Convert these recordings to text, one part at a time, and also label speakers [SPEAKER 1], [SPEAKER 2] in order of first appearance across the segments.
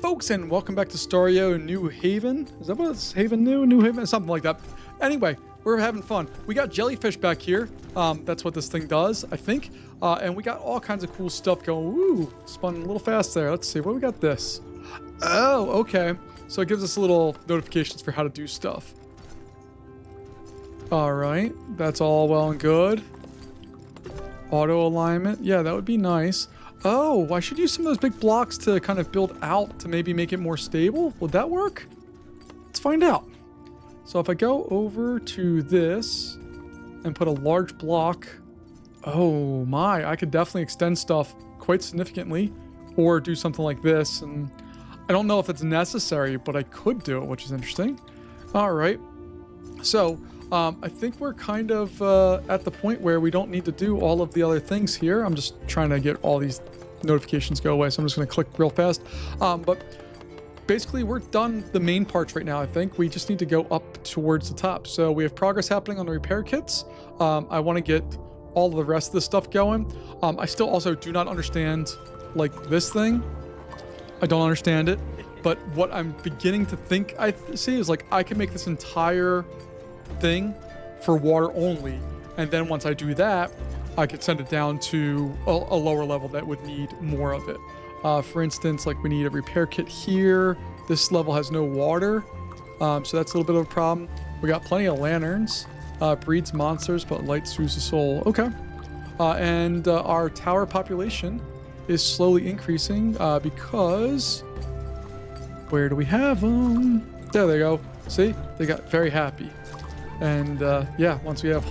[SPEAKER 1] folks, and welcome back to STARIO New Haven. Is that what it's? Haven New? New Haven? Something like that. Anyway, we're having fun. We got jellyfish back here. That's what this thing does, I think. And we got all kinds of cool stuff going. Ooh, spun a little fast there. Let's see. What we got this? Oh, okay. So it gives us little notifications for how to do stuff. All right. That's all well and good. Auto alignment. Yeah, that would be nice. Oh, I should use some of those big blocks to kind of build out to maybe make it more stable. Would that work? Let's find out. So if I go over to this and put a large block, oh my, I could definitely extend stuff quite significantly or do something like this. And I don't know if it's necessary, but I could do it, which is interesting. All right. So I think we're kind of at the point where we don't need to do all of the other things here. I'm just trying to get all these notifications go away, so I'm just going to click real fast. But basically, we're done the main parts right now, I think. We just need to go up towards the top. So we have progress happening on the repair kits. I want to get all of the rest of the stuff going. I still also do not understand, like, this thing. I don't understand it. But what I'm beginning to think I see is, like, I can make this entire thing for water only, and then once I do that, I could send it down to a lower level that would need more of it. For instance, like we need a repair kit here. This level has no water, so that's a little bit of a problem. We got plenty of lanterns. Breeds monsters, but light soothes the soul. Okay. And our tower population is slowly increasing because where do we have them? There they go. See, they got very happy. And yeah, once we have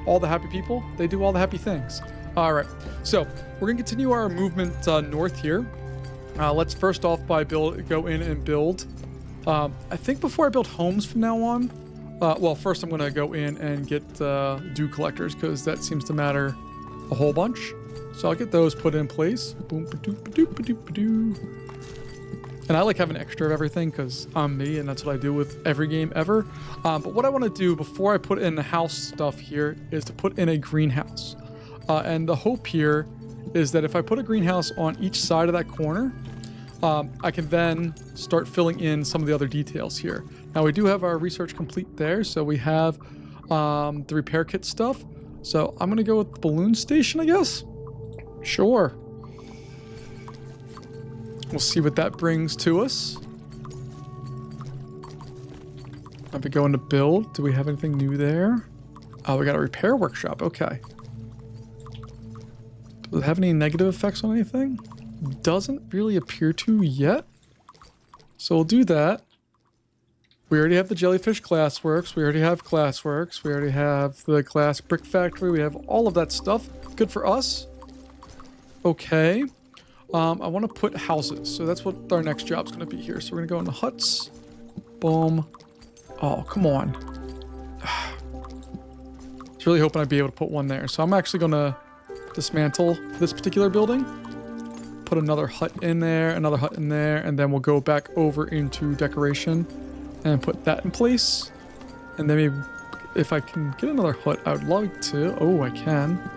[SPEAKER 1] all the happy people, they do all the happy things. All right, so we're gonna continue our movement north here. Let's first off go in and build. I think before I build homes from now on, well, first I'm gonna go in and get dew collectors because that seems to matter a whole bunch. So I'll get those put in place. Boom, ba-doo, ba-doo, ba-doo, ba-doo. And I like having extra of everything because I'm me and that's what I do with every game ever. But what I want to do before I put in the house stuff here is to put in a greenhouse. And the hope here is that if I put a greenhouse on each side of that corner, I can then start filling in some of the other details here. Now we do have our research complete there. So we have the repair kit stuff. So I'm going to go with the balloon station, I guess. Sure. We'll see what that brings to us. If we go into build, do we have anything new there? Oh, we got a repair workshop. Okay. Does it have any negative effects on anything? Doesn't really appear to yet. So we'll do that. We already have the Jellyfish Glassworks. We already have Glassworks. We already have the Glass Brick Factory. We have all of that stuff. Good for us. Okay. I want to put houses, so that's what our next job's going to be here. So we're going to go into huts. Boom. Oh, come on. I was really hoping I'd be able to put one there. So I'm actually going to dismantle this particular building. Put another hut in there, another hut in there, and then we'll go back over into decoration and put that in place. And then maybe if I can get another hut, I would like to. Oh, I can.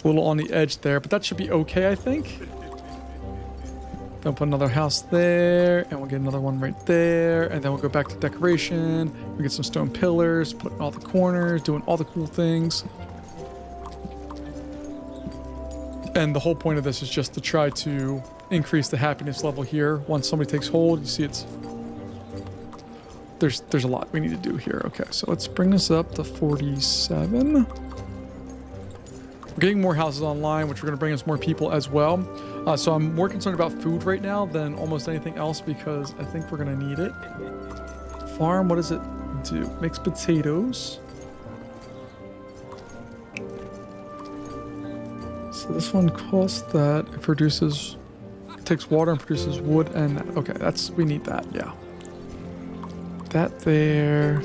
[SPEAKER 1] A little on the edge there, but that should be okay, I think. Then put another house there, and we'll get another one right there, and then we'll go back to decoration. We get some stone pillars, put in all the corners, doing all the cool things. And the whole point of this is just to try to increase the happiness level here. Once somebody takes hold, you see it's... There's a lot we need to do here. Okay, so let's bring this up to 47. We're getting more houses online, which are going to bring us more people as well. So I'm more concerned about food right now than almost anything else because I think we're going to need it. Farm, what does it do? Makes potatoes. So this one costs that. It produces, it takes water and produces wood and that. Okay, we need that, yeah. That there.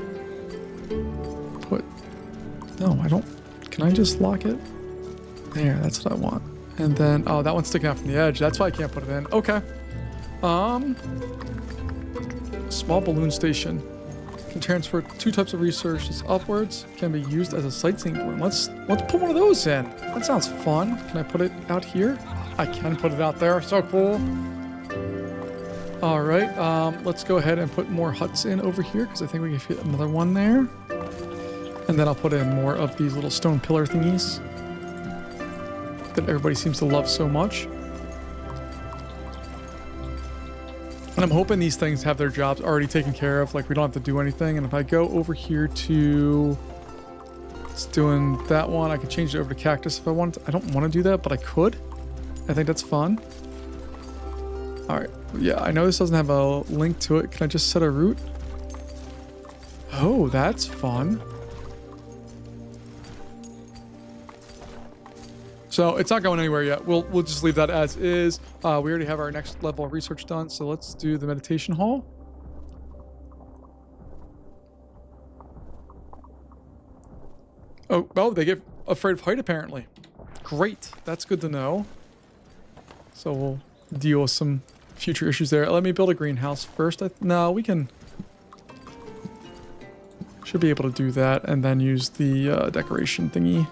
[SPEAKER 1] No, I don't. Can I just lock it? There, that's what I want. And then, oh, that one's sticking out from the edge. That's why I can't put it in. Okay. Small balloon station. Can transfer 2 types of resources upwards. Can be used as a sightseeing balloon. Let's put one of those in. That sounds fun. Can I put it out here? I can put it out there. So cool. All right, let's go ahead and put more huts in over here because I think we can fit another one there. And then I'll put in more of these little stone pillar thingies that everybody seems to love so much. And I'm hoping these things have their jobs already taken care of, like we don't have to do anything. And if I go over here to... It's doing that one. I could change it over to cactus if I wanted to. I don't want to do that, but I could. I think that's fun. All right. Yeah, I know this doesn't have a link to it. Can I just set a route? Oh, that's fun. So it's not going anywhere yet. We'll just leave that as is. We already have our next level of research done, so let's do the meditation hall. Oh, they get afraid of height apparently. Great, that's good to know. So we'll deal with some future issues there. Let me build a greenhouse first. No, we can... Should be able to do that and then use the decoration thingy.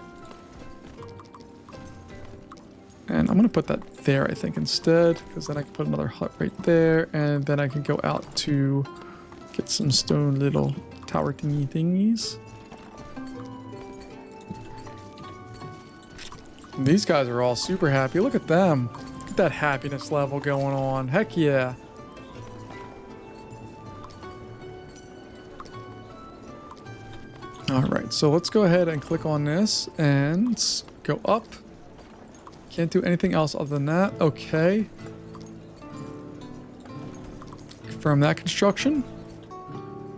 [SPEAKER 1] And I'm going to put that there, I think, instead, because then I can put another hut right there, and then I can go out to get some stone little tower thingies. And these guys are all super happy. Look at them. Look at that happiness level going on. Heck yeah. All right, so let's go ahead and click on this and go up. Can't do anything else other than that. Okay. Confirm that construction.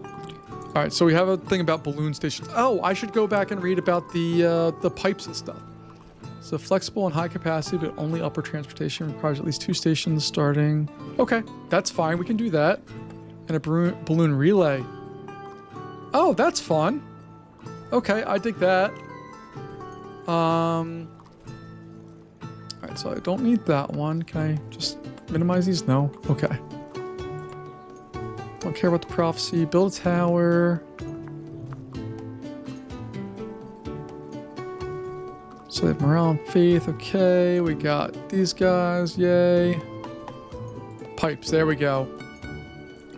[SPEAKER 1] All right, so we have a thing about balloon stations. Oh, I should go back and read about the pipes and stuff. So flexible and high capacity, but only upper transportation requires at least 2 stations starting. Okay, that's fine. We can do that. And a balloon relay. Oh, that's fun. Okay, I dig that. Alright, so I don't need that one. Can I just minimize these? No? Okay. Don't care about the prophecy. Build a tower. So they have morale and faith. Okay, we got these guys. Yay. Pipes. There we go.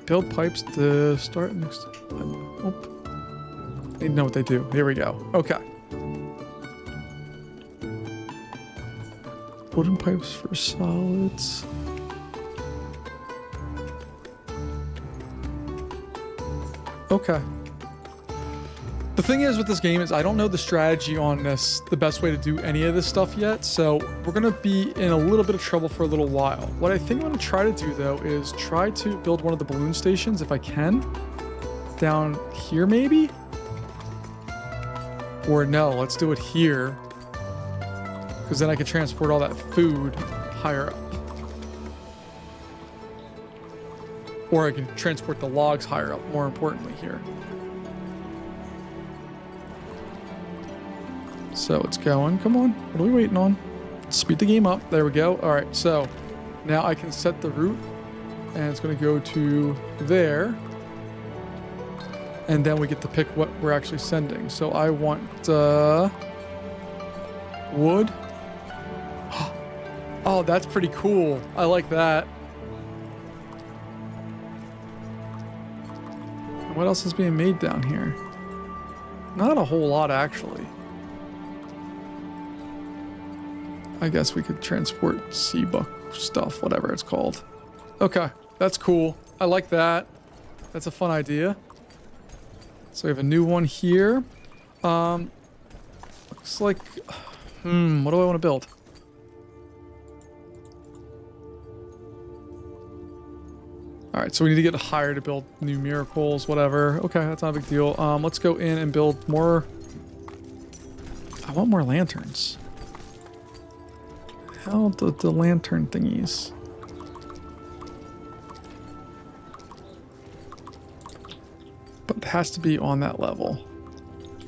[SPEAKER 1] Build pipes to start next. Oh. I need to know what they do. Here we go. Okay. Wooden pipes for solids. Okay. The thing is with this game is I don't know the strategy on this, the best way to do any of this stuff yet, so we're going to be in a little bit of trouble for a little while. What I think I'm going to try to do, though, is try to build one of the balloon stations, if I can. Down here, maybe? Or no, let's do it here. Because then I can transport all that food higher up. Or I can transport the logs higher up, more importantly here. So it's going. Come on. What are we waiting on? Speed the game up. There we go. All right. So now I can set the route. And it's going to go to there. And then we get to pick what we're actually sending. So I want wood. Oh, that's pretty cool. I like that. What else is being made down here? Not a whole lot, actually. I guess we could transport sea buck stuff, whatever it's called. Okay, that's cool. I like that. That's a fun idea. So we have a new one here. Looks like... what do I want to build? Alright, so we need to get higher to build new miracles, whatever. Okay, that's not a big deal. Let's go in and build more... I want more lanterns. How the lantern thingies? But it has to be on that level.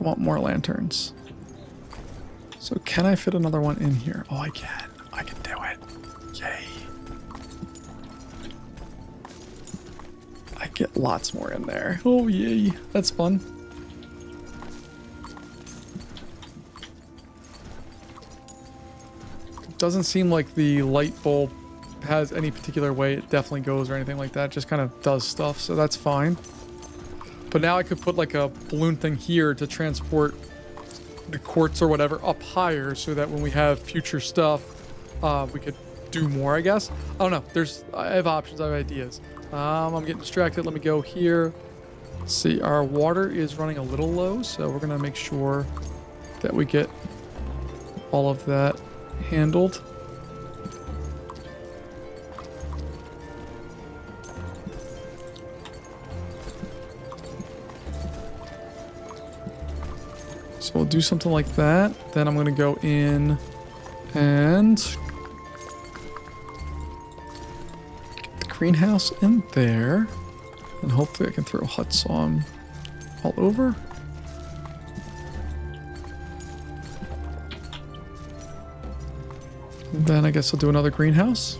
[SPEAKER 1] I want more lanterns. So can I fit another one in here? Oh, I can. I can do it. Yay. I get lots more in there. Oh, yay. That's fun. It doesn't seem like the light bulb has any particular way it definitely goes or anything like that. It just kind of does stuff, so that's fine. But now I could put like a balloon thing here to transport the quartz or whatever up higher so that when we have future stuff, we could do more, I guess. I don't know. I have options. I have ideas. I'm getting distracted. Let me go here. Let's see. Our water is running a little low, so we're going to make sure that we get all of that handled. So we'll do something like that. Then I'm going to go in and get the greenhouse in there. And hopefully I can throw huts on all over. And then I guess I'll do another greenhouse.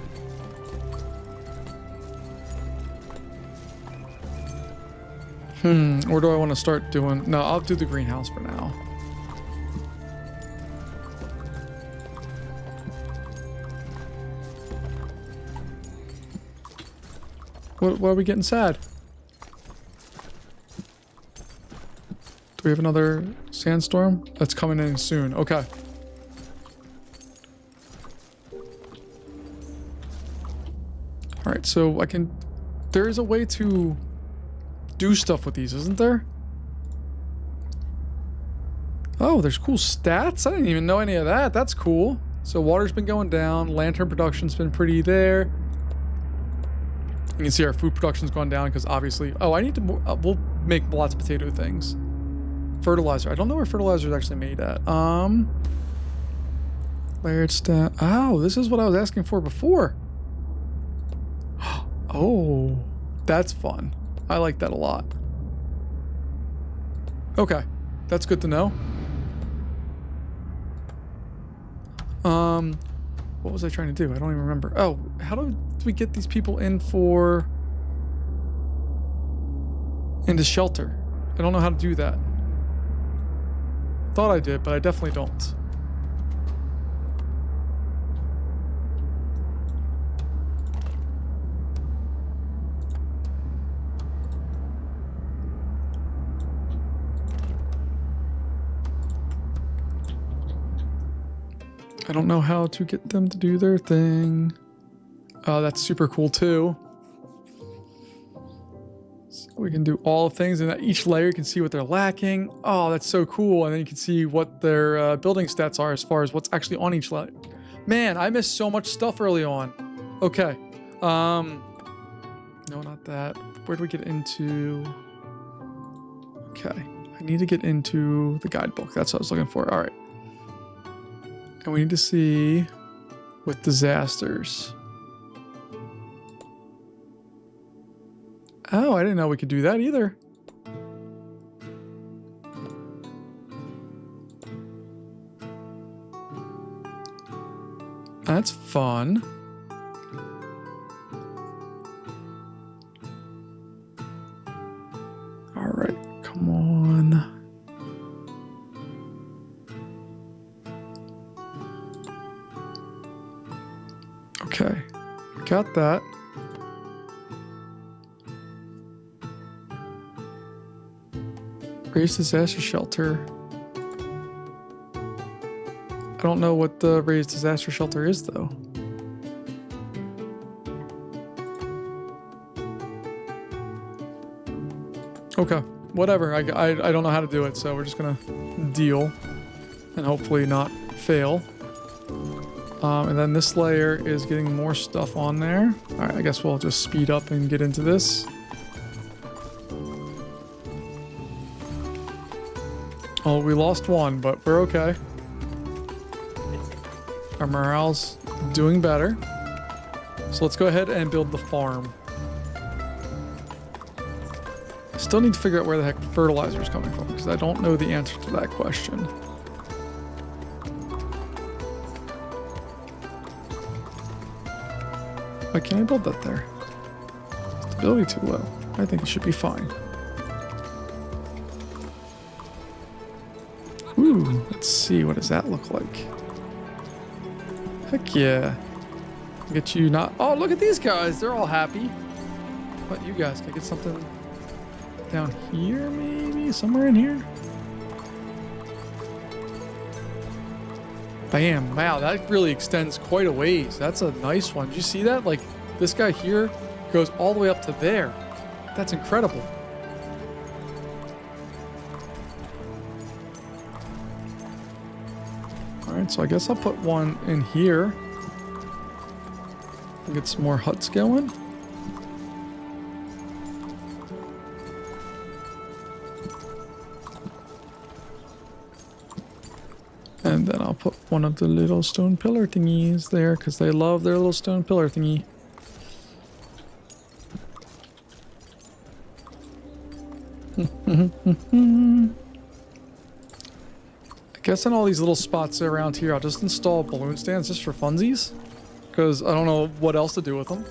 [SPEAKER 1] Or do I want to start doing... No, I'll do the greenhouse for now. Why are we getting sad? Do we have another sandstorm? That's coming in soon. Okay. Alright, so I can... There's a way to do stuff with these, isn't there? Oh, there's cool stats? I didn't even know any of that. That's cool. So water's been going down. Lantern production's been pretty there. You can see our food production's gone down because obviously... Oh, I need to... we'll make lots of potato things. Fertilizer. I don't know where fertilizer is actually made at. Layered stat. Oh, this is what I was asking for before. Oh, that's fun. I like that a lot. Okay. That's good to know. What was I trying to do? I don't even remember. Oh, how do we get these people into shelter? I don't know how to do that. Thought I did, but I definitely don't. I don't know how to get them to do their thing. Oh, that's super cool too. So we can do all things, and each layer you can see what they're lacking. Oh, that's so cool. And then you can see what their building stats are as far as what's actually on each layer. Man, I missed so much stuff early on. Okay. No, not that. Where do we get into? Okay. I need to get into the guidebook. That's what I was looking for. All right. And we need to see with disasters. Oh, I didn't know we could do that either. That's fun. All right, come on. Okay, got that. Raised disaster shelter. I don't know what the raised disaster shelter is though. Okay, whatever. I don't know how to do it, so we're just gonna deal and hopefully not fail. And then this layer is getting more stuff on there. All right, I guess we'll just speed up and get into this. Oh, we lost one, but we're okay. Our morale's doing better. So let's go ahead and build the farm. I still need to figure out where the heck fertilizer is coming from because I don't know the answer to that question. Why can't I build that there? Stability too low. I think it should be fine. Ooh, let's see. What does that look like? Heck yeah. Get you not... Oh, look at these guys. They're all happy. But you guys, can I get something down here maybe? Somewhere in here? Bam. Wow, that really extends quite a ways. That's a nice one. Did you see that? Like, this guy here goes all the way up to there. That's incredible. All right, so I guess I'll put one in here. Get some more huts going. And then I'll put one of the little stone pillar thingies there because they love their little stone pillar thingy. I guess in all these little spots around here, I'll just install balloon stands just for funsies because I don't know what else to do with them.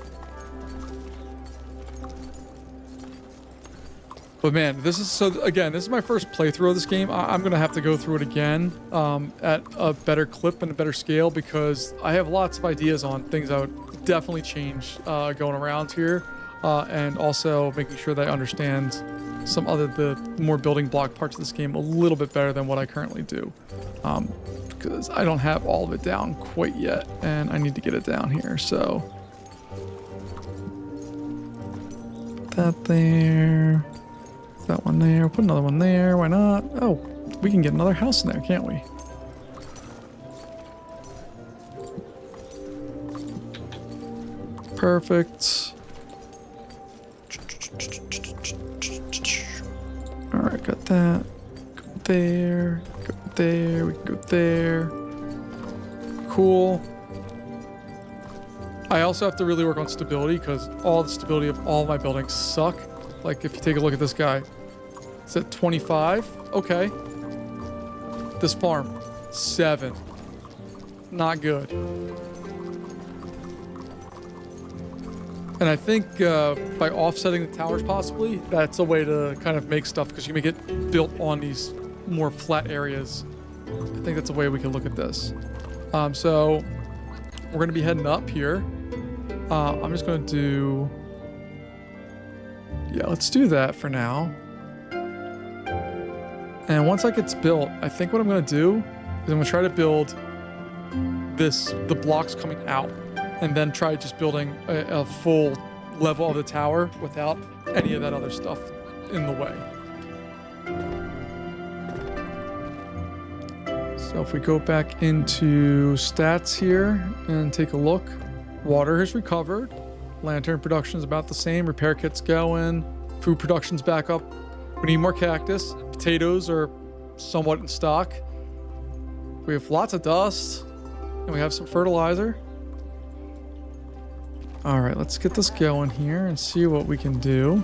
[SPEAKER 1] But man, this is my first playthrough of this game. I'm going to have to go through it again at a better clip and a better scale because I have lots of ideas on things I would definitely change going around here. And also making sure that I understand the more building block parts of this game a little bit better than what I currently do. Because I don't have all of it down quite yet and I need to get it down here. So put that there. That one there. Put another one there. Why not? Oh, we can get another house in there, can't we? Perfect. All right, got that. Go there. Go there. We can go there. Cool. I also have to really work on stability because all the stability of all of my buildings suck. Like if you take a look at this guy, it's at 25. Okay. This farm, 7. Not good. And I think by offsetting the towers possibly, that's a way to kind of make stuff because you make it built on these more flat areas. I think that's a way we can look at this. So we're going to be heading up here. I'm just going to do... Yeah, let's do that for now. And once that gets built, I think what I'm going to do is I'm going to try to build the blocks coming out and then try just building a full level of the tower without any of that other stuff in the way. So if we go back into stats here and take a look, water has recovered. Lantern production is about the same. Repair kit's going. Food production's back up. We need more cactus. Potatoes are somewhat in stock. We have lots of dust. And we have some fertilizer. All right, let's get this going here and see what we can do.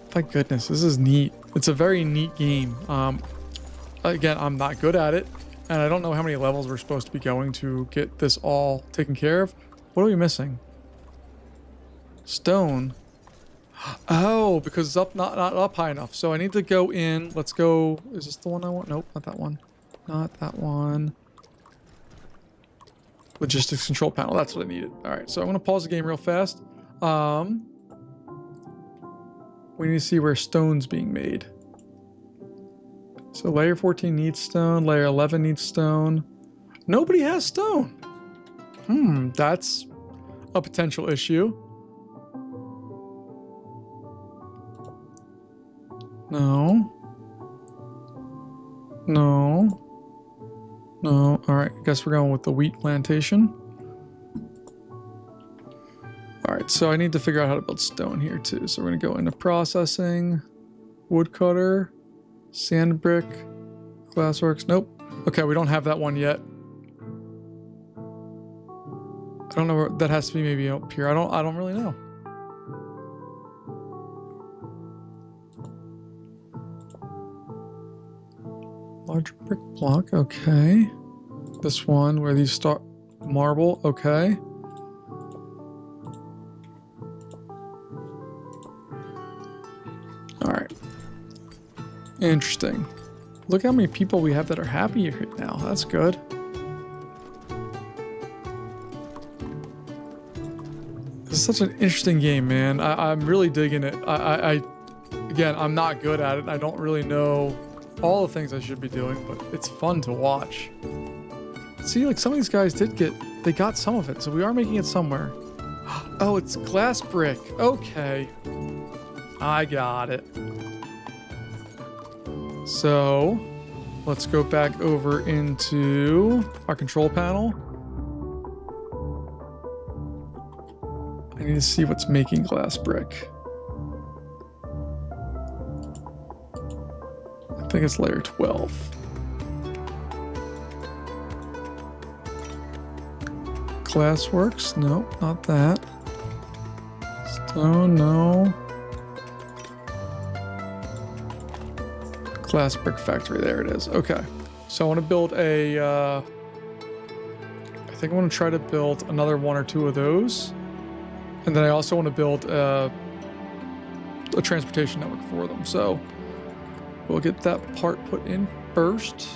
[SPEAKER 1] Thank goodness, this is neat. It's a very neat game. Again, I'm not good at it. And I don't know how many levels we're supposed to be going to get this all taken care of. What are we missing? Stone. Oh, because it's up, not up high enough. So I need to go in. Let's go. Is this the one I want? Nope, not that one. Not that one. Logistics control panel. That's what I needed. All right, so I'm going to pause the game real fast. We need to see where stone's being made. So layer 14 needs stone. Layer 11 needs stone. Nobody has stone. That's a potential issue. No. No. No. All right. I guess we're going with the wheat plantation. All right. So I need to figure out how to build stone here too. So we're going to go into processing, woodcutter, sand brick, glassworks. Nope. Okay. We don't have that one yet. I don't know where that has to be. Maybe up here. I don't really know. Large brick block, okay. This one where these start marble, okay. All right. Interesting. Look how many people we have that are happy right now. That's good. This is such an interesting game, man. I'm really digging it. Again, I'm not good at it. I don't really know all the things I should be doing, but it's fun to watch. See, like some of these guys they got some of it, so we are making it somewhere. Oh, it's glass brick. Okay. I got it. So, let's go back over into our control panel. I need to see what's making glass brick. I think it's layer 12. Glassworks? Nope, not that. Stone, no. Glass brick factory, there it is. Okay. So I want to build I think I want to try to build another one or two of those. And then I also want to build a transportation network for them. So we'll get that part put in first,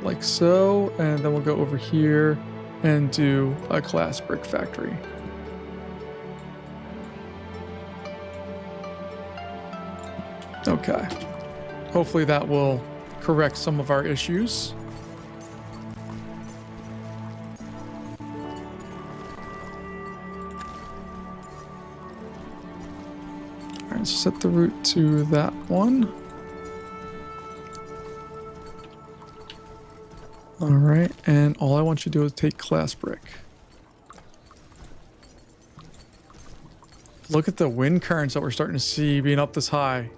[SPEAKER 1] like so. And then we'll go over here and do a glass brick factory. Okay. Hopefully that will correct some of our issues. All right, so set the route to that one. All right, and all I want you to do is take glass brick. Look at the wind currents that we're starting to see being up this high.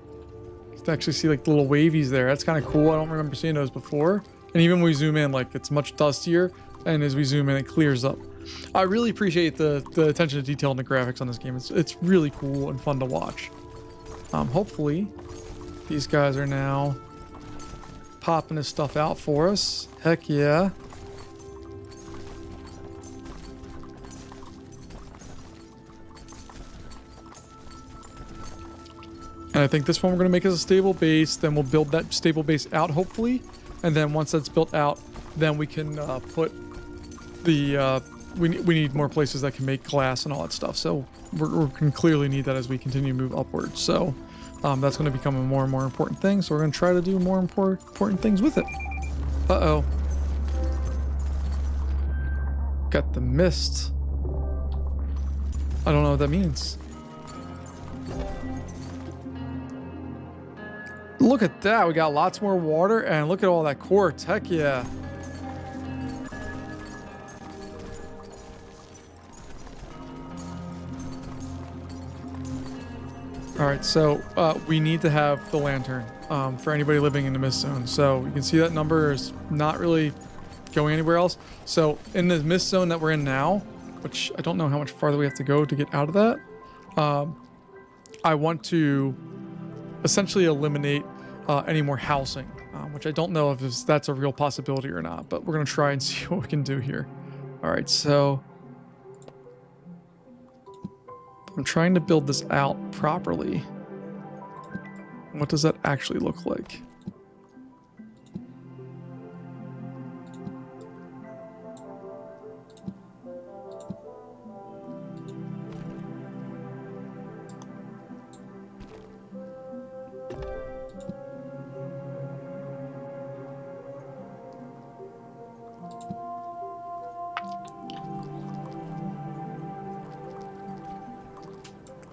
[SPEAKER 1] You can actually see like the little wavies there. That's kind of cool. I don't remember seeing those before. And even when we zoom in, like it's much dustier. And as we zoom in, it clears up. I really appreciate the attention to detail in the graphics on this game. It's really cool and fun to watch. Hopefully, these guys are now popping this stuff out for us. Heck yeah. And I think this one we're going to make as a stable base. Then we'll build that stable base out, hopefully. And then once that's built out, then we can put the... we need more places that can make glass and all that stuff. So we're going to clearly need that as we continue to move upwards. So that's going to become a more and more important thing. So we're going to try to do more important things with it. Uh-oh. Got the mist. I don't know what that means. Look at that. We got lots more water and look at all that quartz. Heck yeah. All right, so we need to have the lantern for anybody living in the mist zone. So you can see that number is not really going anywhere else. So in the mist zone that we're in now, which I don't know how much farther we have to go to get out of that, I want to essentially eliminate any more housing, which I don't know if that's a real possibility or not, but we're going to try and see what we can do here. All right, so I'm trying to build this out properly. What does that actually look like?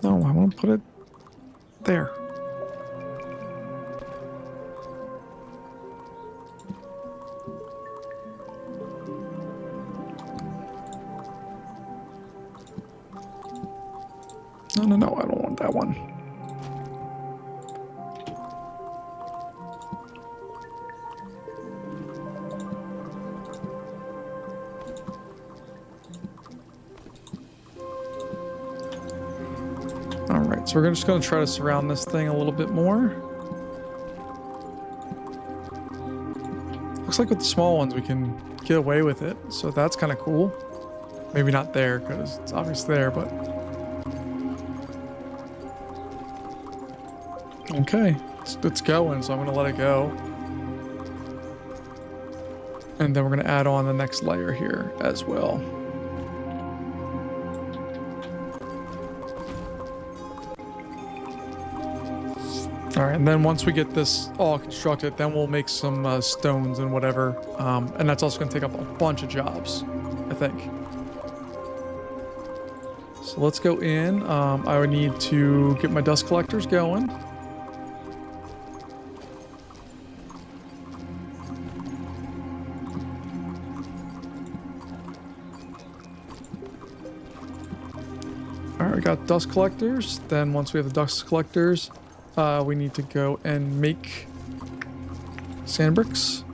[SPEAKER 1] No, I want to put it there. No, I don't want that one. Alright, so we're just going to try to surround this thing a little bit more. Looks like with the small ones we can get away with it, so that's kind of cool. Maybe not there, because it's obvious there, but... Okay, it's going, so I'm going to let it go. And then we're going to add on the next layer here as well. All right, and then once we get this all constructed, then we'll make some stones and whatever. And that's also going to take up a bunch of jobs, I think. So let's go in. I would need to get my dust collectors going. All right, we got dust collectors. Then once we have the dust collectors, we need to go and make sand bricks.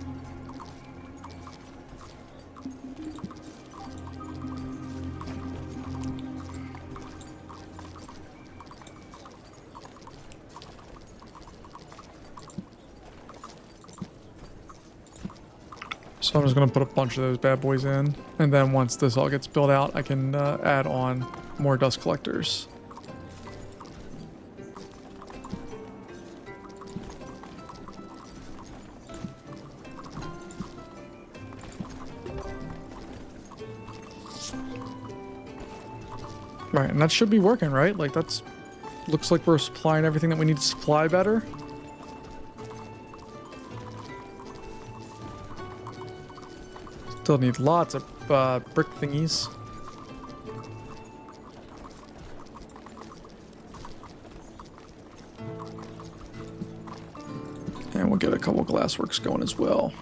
[SPEAKER 1] So I'm just going to put a bunch of those bad boys in. And then once this all gets built out, I can add on more dust collectors. Right, and that should be working, right? Like that's looks like we're supplying everything that we need to supply better. Still need lots of brick thingies. And we'll get a couple glassworks going as well.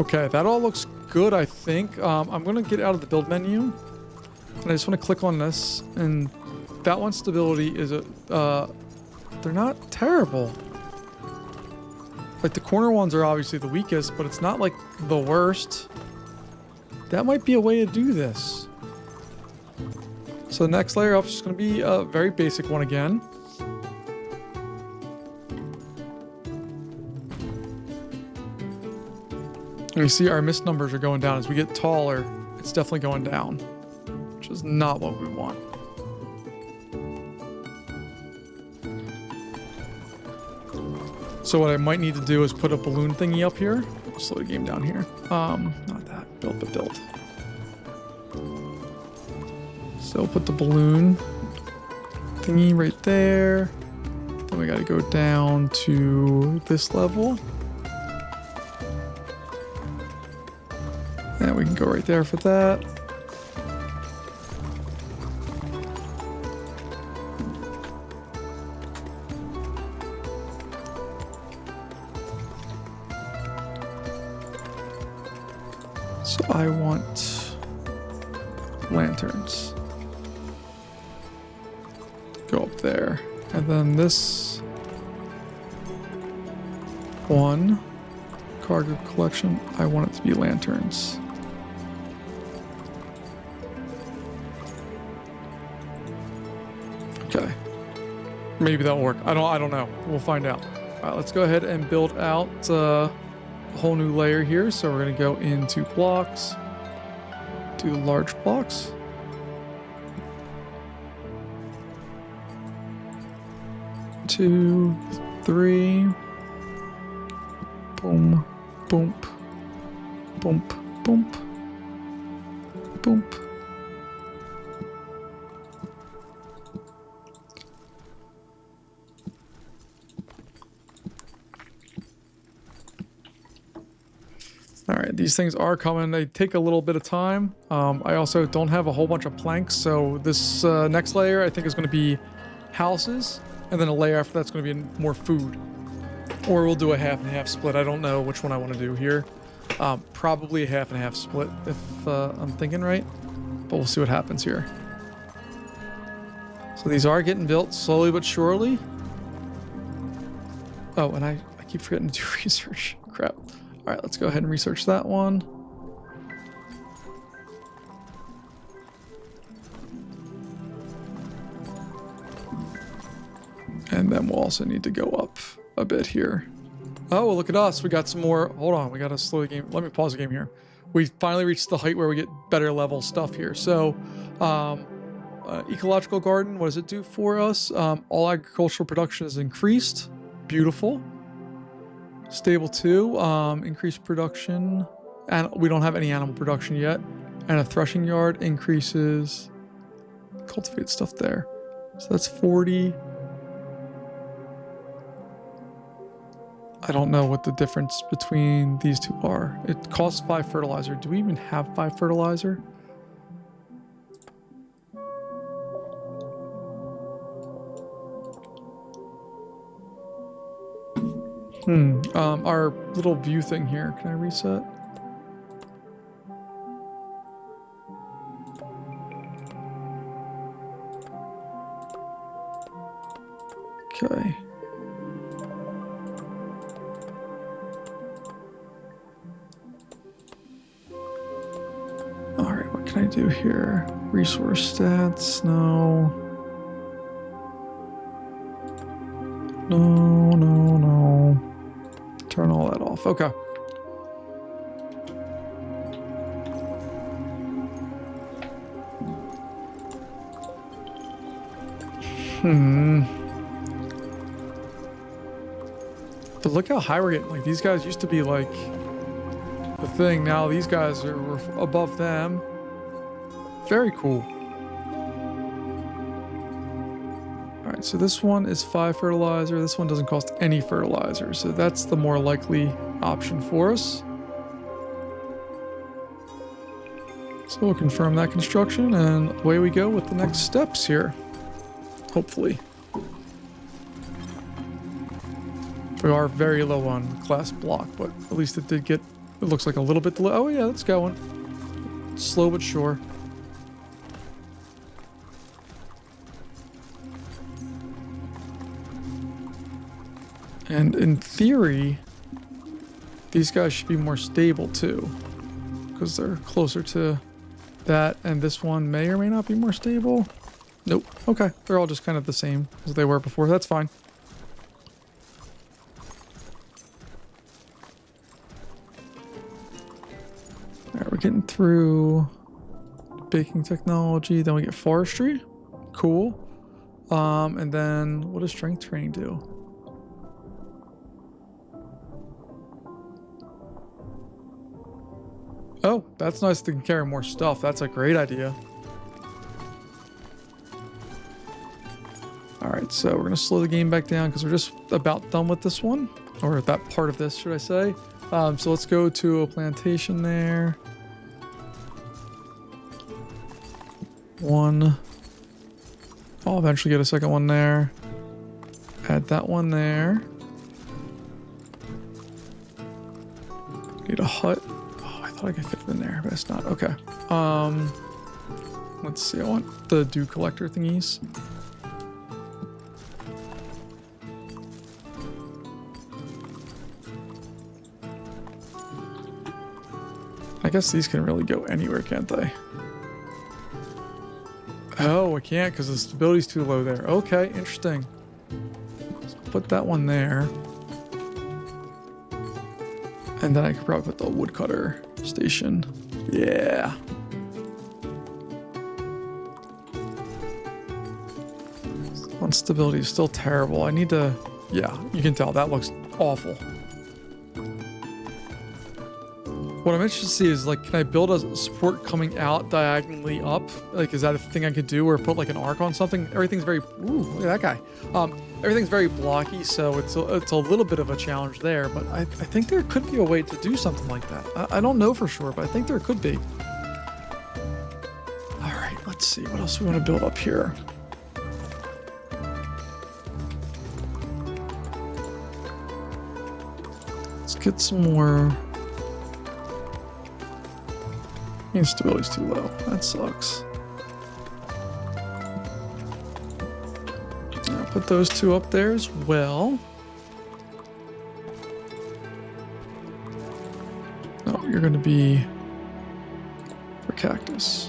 [SPEAKER 1] Okay, that all looks good, I think. I'm going to get out of the build menu. And I just want to click on this. And that one's stability is they're not terrible. Like the corner ones are obviously the weakest, but it's not like the worst. That might be a way to do this. So the next layer up is just going to be a very basic one again. And you see our mist numbers are going down. As we get taller, it's definitely going down, which is not what we want. So what I might need to do is put a balloon thingy up here. Slow the game down here. Not that. Build, but build. So put the balloon thingy right there. Then we got to go down to this level. And we can go right there for that. So I want lanterns. Go up there. And then this one cargo collection, I want it to be lanterns. Okay. Maybe that'll work. I don't know. We'll find out. All right, let's go ahead and build out a whole new layer here. So we're going to go into blocks, do large blocks. Two, three. Boom, boom, boom, boom, boom. All right, these things are coming. They take a little bit of time. I also don't have a whole bunch of planks, so this next layer I think is going to be houses, and then a layer after that's going to be more food. Or we'll do a half and half split. I don't know which one I want to do here. Probably a half and half split if I'm thinking right, but we'll see what happens here. So these are getting built slowly but surely. Oh, and I keep forgetting to do research. Crap. All right, let's go ahead and research that one. And then we'll also need to go up a bit here. Oh, well, look at us. We got some more. Hold on. We got to slow the game. Let me pause the game here. We finally reached the height where we get better level stuff here. So, ecological garden, what does it do for us? All agricultural production is increased. Beautiful. Stable 2, increased production. And we don't have any animal production yet. And a threshing yard increases cultivated stuff there. So that's 40. I don't know what the difference between these two are. It costs 5 fertilizer. Do we even have 5 fertilizer? Our little view thing here. Can I reset? Okay. All right, what can I do here? Resource stats, no. No. Turn all that off. Okay. But look how high we're getting. Like, these guys used to be like the thing. Now these guys are above them. Very cool. All right, so this one is 5 fertilizer. This one doesn't cost any fertilizer. So that's the more likely option for us. So we'll confirm that construction and away we go with the next steps here. Hopefully. We are very low on class block, but at least it did get, it looks like a little bit low. Oh yeah, it's going. Slow but sure. And in theory, these guys should be more stable too, because they're closer to that, and this one may or may not be more stable. Nope. Okay, they're all just kind of the same as they were before. That's fine. We're getting through baking technology, then we get forestry. Cool. And then what does strength training do? Oh, that's nice to carry more stuff. That's a great idea. All right, so we're gonna slow the game back down because we're just about done with this one, or that part of this, should I say. So let's go to a plantation there. One. I'll eventually get a second one there. Add that one there. Need a hut. Oh, I thought I could fit it in there, but it's not. Okay. Let's see. I want the dew collector thingies. I guess these can really go anywhere, can't they? Oh, I can't because the stability's too low there. Okay, interesting. So put that one there. And then I could probably put the woodcutter station. Yeah. One stability is still terrible. I need to... Yeah, you can tell that looks awful. What I'm interested to see is, like, can I build a support coming out diagonally up? Like, is that a thing I could do, or put like an arc on something? Everything's very, ooh, look at that guy. Everything's very blocky, so it's a little bit of a challenge there, but I think there could be a way to do something like that. I don't know for sure, but I think there could be. All right, let's see. What else do we want to build up here? Let's get some more... Instability's too low. That sucks. I'll put those two up there as well. No, you're going to be for cactus.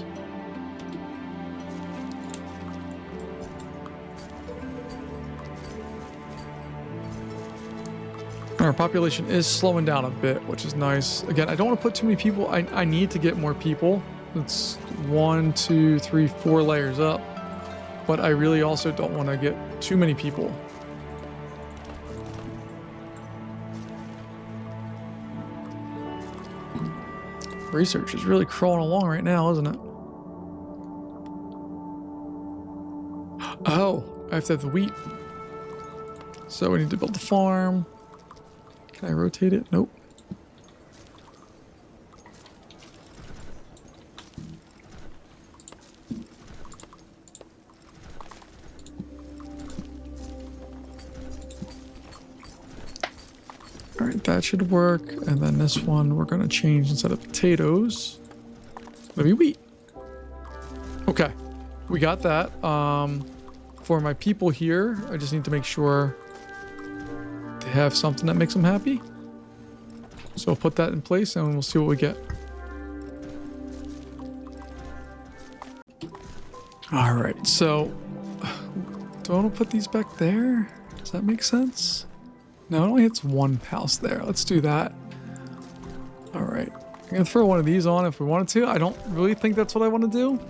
[SPEAKER 1] Our population is slowing down a bit, which is nice. Again, I don't want to put too many people. I need to get more people. It's 1, 2, 3, 4 layers up. But I really also don't want to get too many people. Research is really crawling along right now, isn't it? Oh, I have to have the wheat. So we need to build the farm. Can I rotate it? Nope. All right, that should work. And then this one, we're going to change instead of potatoes. Maybe wheat. Okay, we got that. For my people here, I just need to make sure they have something that makes them happy. So I'll put that in place and we'll see what we get. All right, so do I want to put these back there? Does that make sense? No, it only hits one house there. Let's do that. All right. I'm going to throw one of these on if we wanted to. I don't really think that's what I want to do.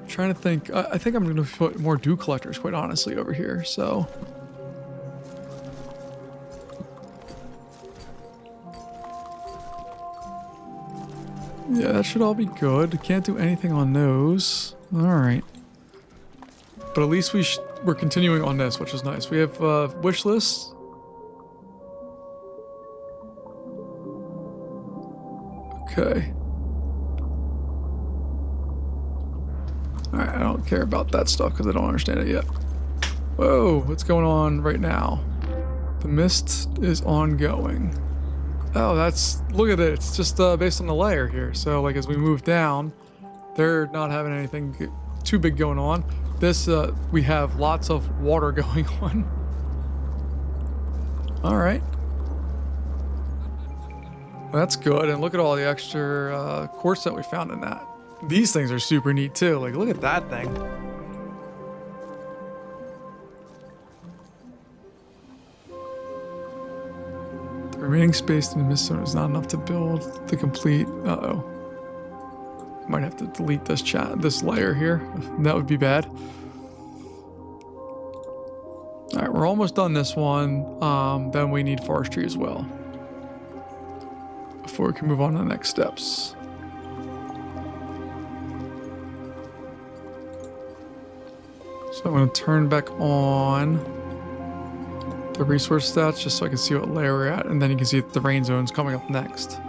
[SPEAKER 1] Trying to think. I think I'm going to put more dew collectors, quite honestly, over here. So. Yeah, that should all be good. Can't do anything on those. All right. But at least we're continuing on this, which is nice. We have wish lists. Okay. Alright, I don't care about that stuff because I don't understand it yet. Whoa, what's going on right now? The mist is ongoing. Oh, look at it. It's just based on the layer here. So like as we move down, they're not having anything too big going on. This, we have lots of water going on. All right. Well, that's good. And look at all the extra quartz that we found in that. These things are super neat too. Like, look at that thing. The remaining space in the mist zone is not enough to build the complete. Uh-oh. Might have to delete this layer here. That would be bad. All right, we're almost done this one. Then we need forestry as well before we can move on to the next steps. So I'm going to turn back on the resource stats just so I can see what layer we're at, and then you can see the rain zone's coming up next.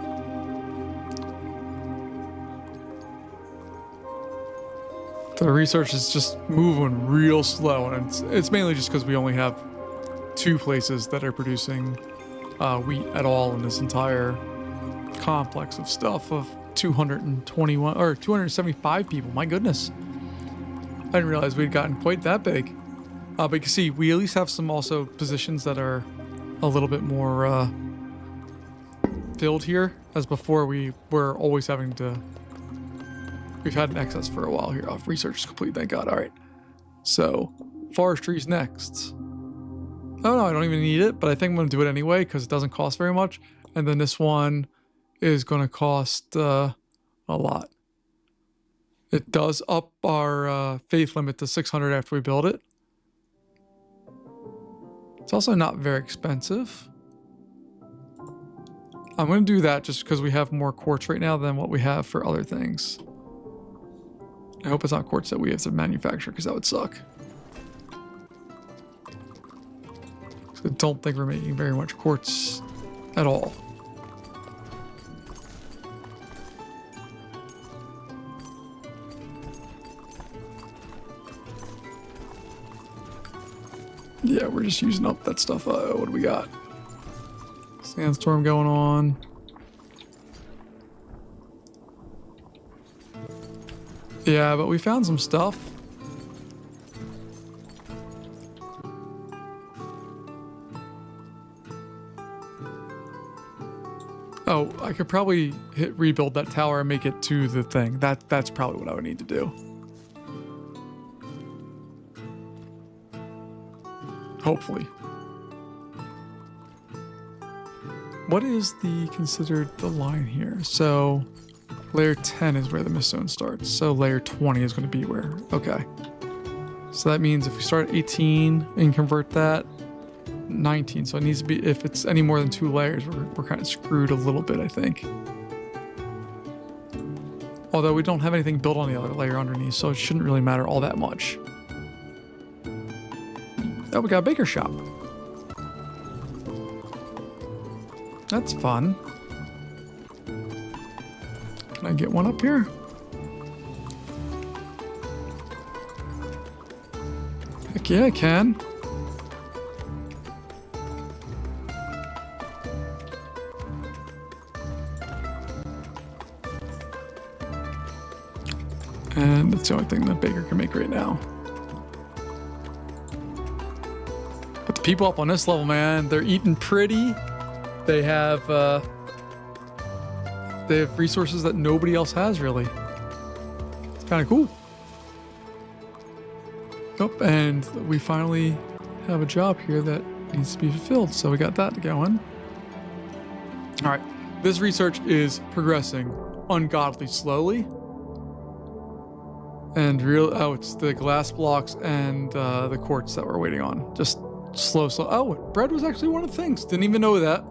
[SPEAKER 1] The research is just moving real slow, and it's mainly just because we only have 2 places that are producing wheat at all in this entire complex of stuff of 221 or 275 people. My goodness, I didn't realize we'd gotten quite that big. But you can see we at least have some also positions that are a little bit more filled here, as before we were always having to. We've had an excess for a while here. Oh, research is complete, thank God. All right. So, forestry's next. Oh, no, I don't even need it, but I think I'm going to do it anyway because it doesn't cost very much. And then this one is going to cost a lot. It does up our faith limit to 600 after we build it. It's also not very expensive. I'm going to do that just because we have more quartz right now than what we have for other things. I hope it's not quartz that we have to manufacture because that would suck. I don't think we're making very much quartz at all. Yeah, we're just using up that stuff. What do we got? Sandstorm going on. Yeah, but we found some stuff. Oh, I could probably rebuild that tower and make it to the thing. That's probably what I would need to do. Hopefully. What is considered the line here? So layer 10 is where the mist zone starts. So layer 20 is going to be where, okay. So that means if we start at 18 and convert that, 19. So it needs to be, if it's any more than 2 layers, we're kind of screwed a little bit, I think. Although we don't have anything built on the other layer underneath, so it shouldn't really matter all that much. Oh, we got a baker shop. That's fun. Can I get one up here? Heck yeah, I can. And that's the only thing the baker can make right now. But the people up on this level, man, they're eating pretty. They have resources that nobody else has, really. It's kind of cool. Oh, and we finally have a job here that needs to be fulfilled. So we got that going. All right. This research is progressing ungodly slowly. And it's the glass blocks and the quartz that we're waiting on. Just slow. Oh, bread was actually one of the things. Didn't even know that.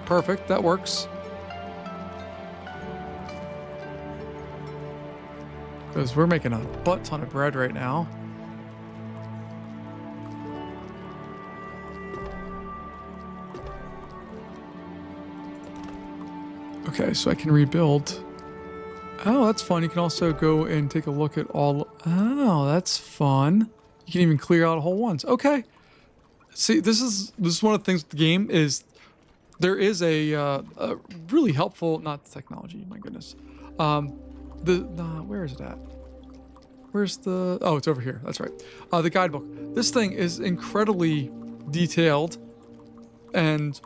[SPEAKER 1] Perfect. That works. Because we're making a butt ton of bread right now. Okay, so I can rebuild. Oh, that's fun. You can also go and take a look at all. Oh, that's fun. You can even clear out whole ones. Okay. See, this is one of the things with the game is there is a really helpful, not technology, my goodness. Where is it at? Where's the, oh, it's over here. That's right. The guidebook. This thing is incredibly detailed, and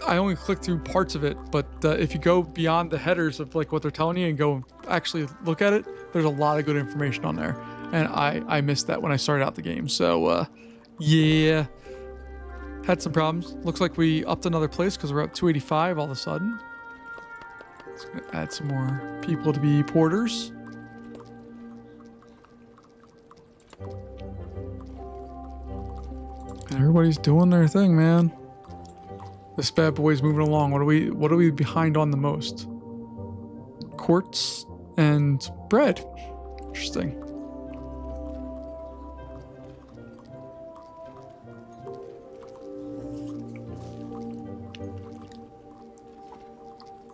[SPEAKER 1] I only clicked through parts of it, but if you go beyond the headers of like what they're telling you and go actually look at it, there's a lot of good information on there. And I missed that when I started out the game. So yeah, had some problems. Looks like we upped another place because we're up 285 all of a sudden. It's gonna add some more people to be porters. And everybody's doing their thing, man. This bad boy's moving along. What are we behind on the most? Quartz and bread. Interesting.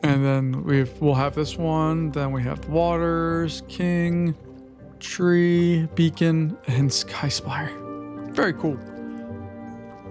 [SPEAKER 1] And then we'll have this one. Then we have waters, king, tree, beacon, and sky spire. Very cool.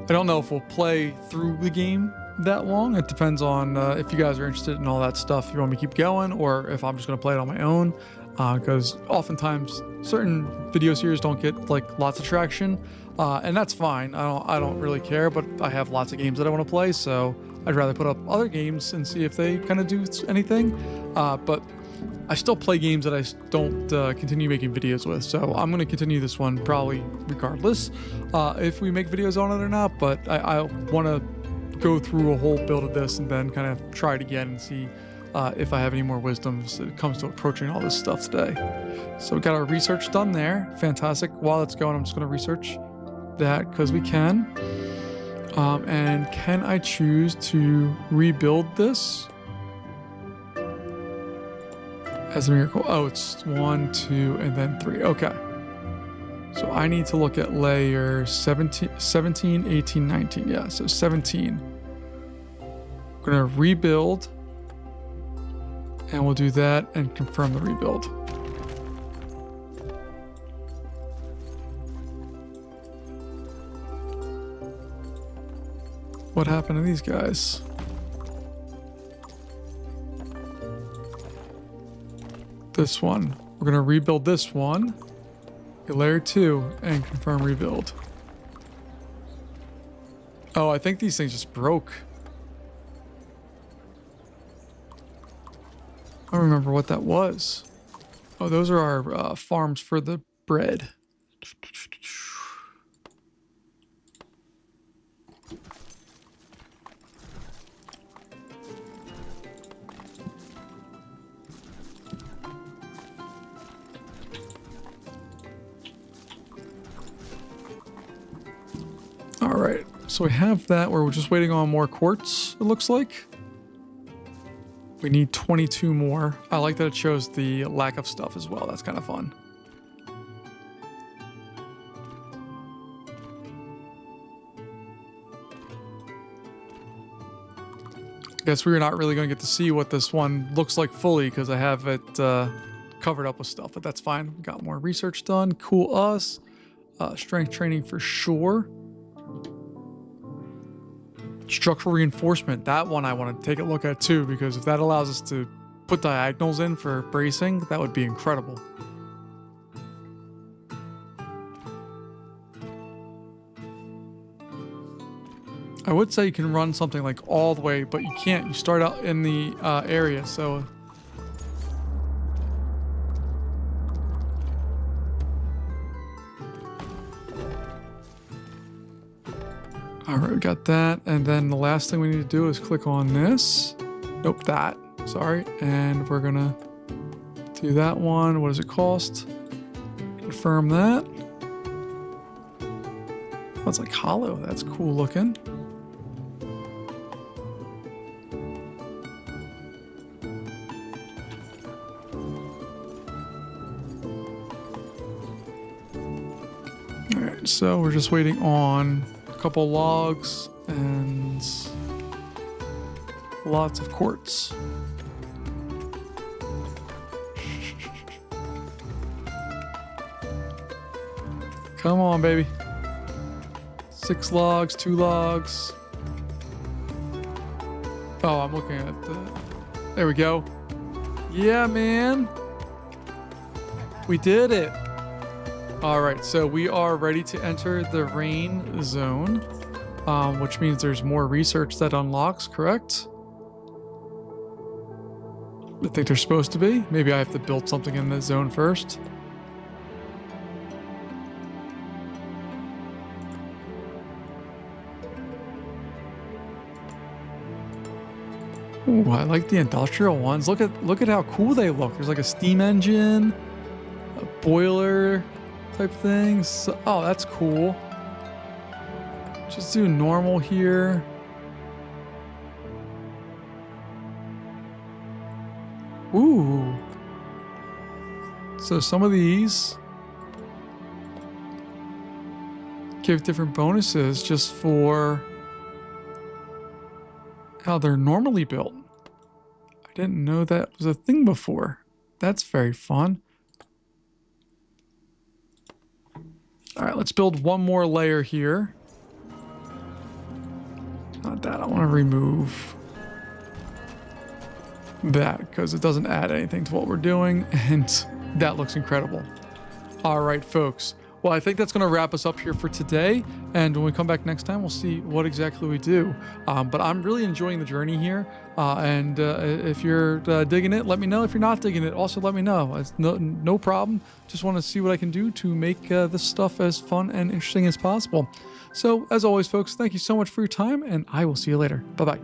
[SPEAKER 1] I don't know if we'll play through the game that long. It depends on if you guys are interested in all that stuff. If you want me to keep going, or if I'm just going to play it on my own. Because oftentimes certain video series don't get like lots of traction, and that's fine. I don't really care. But I have lots of games that I want to play, so I'd rather put up other games and see if they kind of do anything. But I still play games that I don't continue making videos with, so I'm going to continue this one probably regardless if we make videos on it or not, but I want to go through a whole build of this and then kind of try it again and see if I have any more wisdoms when it comes to approaching all this stuff today. So we got our research done there. Fantastic. While that's going, I'm just going to research that because we can. And can I choose to rebuild this? As a miracle. Oh, it's 1, 2, and then 3. Okay. So I need to look at layer 17, 18, 19. Yeah, so 17. We're going to rebuild. And we'll do that and confirm the rebuild. What happened to these guys? This one. We're going to rebuild this one. Layer 2 and confirm rebuild. Oh, I think these things just broke. I don't remember what that was. Oh, those are our farms for the bread. All right, so we have that. We're just waiting on more quartz, it looks like. We need 22 more. I like that it shows the lack of stuff as well. That's kind of fun. Guess we're not really going to get to see what this one looks like fully because I have it covered up with stuff, but that's fine. We got more research done. Cool us. Strength training for sure. Structural reinforcement. That one I want to take a look at too, because if that allows us to put diagonals in for bracing, that would be incredible. I would say you can run something like all the way, but you can't. You start out in the area, so... All right, we got that. And then the last thing we need to do is click on this. Nope, that. Sorry. And we're going to do that one. What does it cost? Confirm that. Oh, it's like hollow. That's cool looking. All right, so we're just waiting on a couple logs and lots of quartz. Come on, baby. 6 logs, 2 logs. Oh, I'm looking at the... There we go. Yeah, man. We did it. All right, so we are ready to enter the rain zone, which means there's more research that unlocks, correct? I think there's supposed to be. Maybe I have to build something in this zone first. Ooh, I like the industrial ones. Look at how cool they look. There's like a steam engine, a boiler type things. So, oh, that's cool. Just do normal here. Ooh. So some of these give different bonuses just for how they're normally built. I didn't know that was a thing before. That's very fun. All right, let's build one more layer here. Not that. I want to remove that because it doesn't add anything to what we're doing, and that looks incredible. All right, folks. Well, I think that's going to wrap us up here for today. And when we come back next time, we'll see what exactly we do. But I'm really enjoying the journey here. And if you're digging it, let me know. If you're not digging it, also let me know. It's no problem. Just want to see what I can do to make this stuff as fun and interesting as possible. So, as always, folks, thank you so much for your time, and I will see you later. Bye-bye.